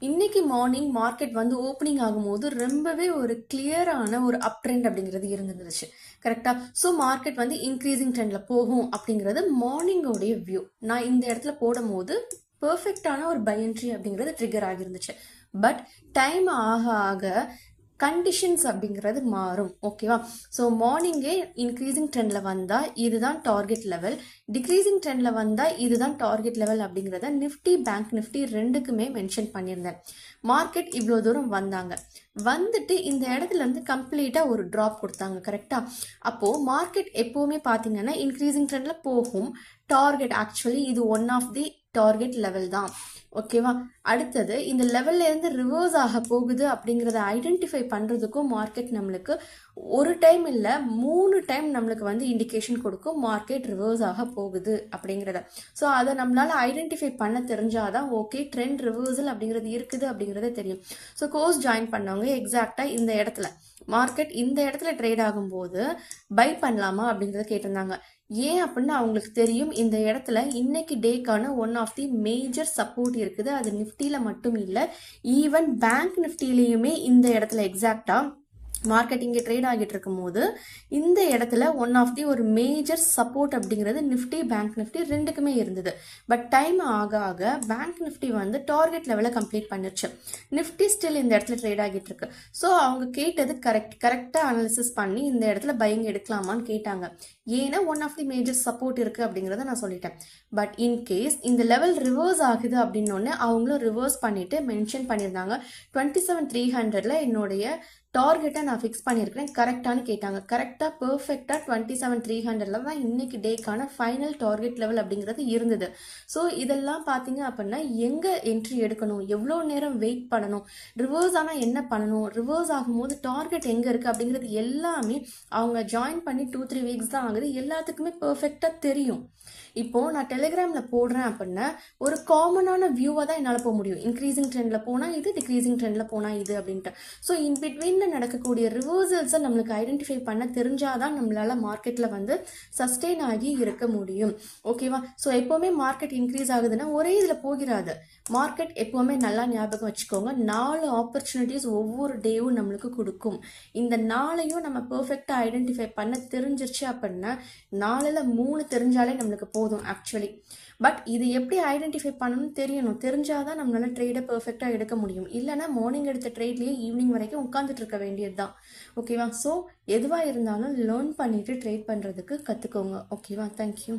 இன்னைக்கு morning market வந்து opening ஆகும்போது ரொம்பவே ஒரு கிளியரான ஒரு அப் ட்ரெண்ட் அப்படிங்கிறது இருந்துருச்சு. கரெக்டா? ஸோ மார்க்கெட் வந்து இன்க்ரீசிங் ட்ரெண்ட்ல போகும் அப்படிங்கிறது மார்னிங்கோடைய வியூ. நான் இந்த இடத்துல போடும்போது பெர்ஃபெக்டான ஒரு பை என்ட்ரி அப்படிங்கிறது ட்ரிகர் ஆகிருந்துச்சு. பட் டைம் ஆக ஆக கண்டிஷன்ஸ் அப்படிங்கிறது மாறும். ஓகேவா? ஸோ மார்னிங்கே இன்க்ரீசிங் ட்ரெண்டில் வந்தால் இதுதான் டார்கெட் லெவல், டிக்ரீசிங் ட்ரெண்டில் வந்தால் இதுதான் டார்கெட் லெவல் அப்படிங்கிறத நிஃப்டி பேங்க் நிஃப்டி ரெண்டுக்குமே மென்ஷன் பண்ணியிருந்தேன். மார்க்கெட் இவ்வளோ தூரம் வந்தாங்க, வந்துட்டு இந்த இடத்துல இருந்து கம்ப்ளீட்டாக ஒரு ட்ராப் கொடுத்தாங்க. கரெக்டாக? அப்போது மார்க்கெட் எப்போவுமே பார்த்தீங்கன்னா இன்க்ரீசிங் ட்ரெண்டில் போகும். டார்கெட் ஆக்சுவலி இது one of the target level தான். ஓகேவா? அடுத்தது இந்த லெவல்ல இருந்து ரிவர்ஸ் ஆக போகுது அப்படிங்கிறத ஐடென்டிஃபை பண்றதுக்கும் மார்க்கெட் நம்மளுக்கு ஒரு டைம் இல்லை 3 டைம் நம்மளுக்கு வந்து இண்டிகேஷன் கொடுக்கும் மார்க்கெட் ரிவர்ஸ் ஆக போகுது அப்படிங்கிறத. ஸோ அதை நம்மளால ஐடென்டிஃபை பண்ண தெரிஞ்சாதான் ஓகே ட்ரெண்ட் ரிவர்சல் அப்படிங்கிறது இருக்குது அப்படிங்கிறத தெரியும். ஸோ கோர்ஸ் ஜாயின் பண்ணவங்க எக்ஸாக்டா இந்த இடத்துல மார்க்கெட் இந்த இடத்துல ட்ரேட் ஆகும்போது பை பண்ணலாமா அப்படிங்கிறத கேட்டிருந்தாங்க. ஏன் அப்படின்னு அவங்களுக்கு தெரியும் இந்த இடத்துல இன்னைக்கு டேக்கான one of the major support இருக்குது. அது நிஃப்டியில மட்டும் இல்லை, ஈவன் பேங்க் நிஃப்டிலையுமே இந்த இடத்துல எக்ஸாக்டா மார்க்கெட் இங்கே ட்ரேட் ஆகிட்டு இருக்கும் போது இந்த இடத்துல ஒன் ஆஃப் தி ஒரு மேஜர் சப்போர்ட் அப்படிங்கிறது நிஃப்டி பேங்க் நிஃப்டி ரெண்டுக்குமே இருந்தது. பட் டைம் ஆக ஆக பேங்க் நிஃப்டி வந்து டார்கெட் லெவலை கம்ப்ளீட் பண்ணிருச்சு, நிஃப்டி ஸ்டில் இந்த இடத்துல ட்ரேட் ஆகிட்டு இருக்கு. ஸோ அவங்க கேட்டது கரெக்டாக அனாலிசிஸ் பண்ணி இந்த இடத்துல பையிங் எடுக்கலாமான்னு கேட்டாங்க. ஏன்னா one of the major support இருக்கு அப்படிங்கிறத நான் சொல்லிட்டேன். பட் இன்கேஸ் இந்த லெவல் ரிவர்ஸ் ஆகுது அப்படின்னு அவங்களும் ரிவர்ஸ் பண்ணிட்டு மென்ஷன் பண்ணியிருந்தாங்க 27,300ல என்னுடைய டார்கெட்டை நான் ஃபிக்ஸ் பண்ணியிருக்கிறேன் கரெக்டானு கேட்டாங்க. கரெக்டாக பர்ஃபெக்டாக 27,300ல தான் இன்னைக்கு டேக்கான ஃபைனல் டார்கெட் லெவல் அப்படிங்கிறது இருந்தது. ஸோ இதெல்லாம் பார்த்தீங்க அப்படின்னா எங்கே என்ட்ரி எடுக்கணும், எவ்வளோ நேரம் வெயிட் பண்ணணும், ரிவர்ஸ் ஆனால் என்ன பண்ணணும், ரிவர்ஸ் ஆகும்போது டார்கெட் எங்கே இருக்குது அப்படிங்கிறது எல்லாமே அவங்க ஜாயின் பண்ணி 2-3 வீக்ஸ் தான் ஆகுது, எல்லாத்துக்குமே பர்ஃபெக்டாக தெரியும். இப்போ நான் டெலிகிராம்ல போடுறேன் அப்படின்னா ஒரு காமனான வியூவா தான் என்னால் போக முடியும். இன்க்ரீசிங் ட்ரெண்ட்ல போனா இது, டிக்ரீசிங் ட்ரெண்ட்ல போனா இது அப்படின்ட்டு. ஸோ இன் பிட்வீன்ல நடக்கக்கூடிய ரிவர்சல்ஸை நம்மளுக்கு ஐடென்டிஃபை பண்ண தெரிஞ்சாதான் நம்மளால மார்க்கெட்ல வந்து சஸ்டெயின் ஆகி இருக்க முடியும். ஓகேவா? ஸோ எப்பவுமே மார்க்கெட் இன்க்ரீஸ் ஆகுதுன்னா ஒரே இதுல போகிறாது. மார்க்கெட் எப்பவுமே நல்லா ஞாபகம் வச்சுக்கோங்க, 4 ஆப்பர்ச்சுனிட்டிஸ் ஒவ்வொரு டேவும் நம்மளுக்கு கொடுக்கும். இந்த 4ஐயும் நம்ம பெர்ஃபெக்டா ஐடென்டிஃபை பண்ண தெரிஞ்சிருச்சு அப்படின்னா 4ல் 3 தெரிஞ்சாலே நம்மளுக்கு போதும் ஆக்சுவலி. பட் இது எப்படி ஐடென்டிஃபை பண்ணணும்னு தெரியணும், தெரிஞ்சாதான் நம்மளால ட்ரேடை பெர்ஃபெக்டா எடுக்க முடியும். இல்லைன்னா மார்னிங் எடுத்த ட்ரேட்லயே ஈவினிங் வரைக்கும் உட்காந்துட்டு இருக்க வேண்டியது தான். ஓகேவா? ஸோ எதுவா இருந்தாலும் லேர்ன் பண்ணிட்டு ட்ரேட் பண்றதுக்கு கத்துக்கோங்க. ஓகேவா? தேங்க்யூ.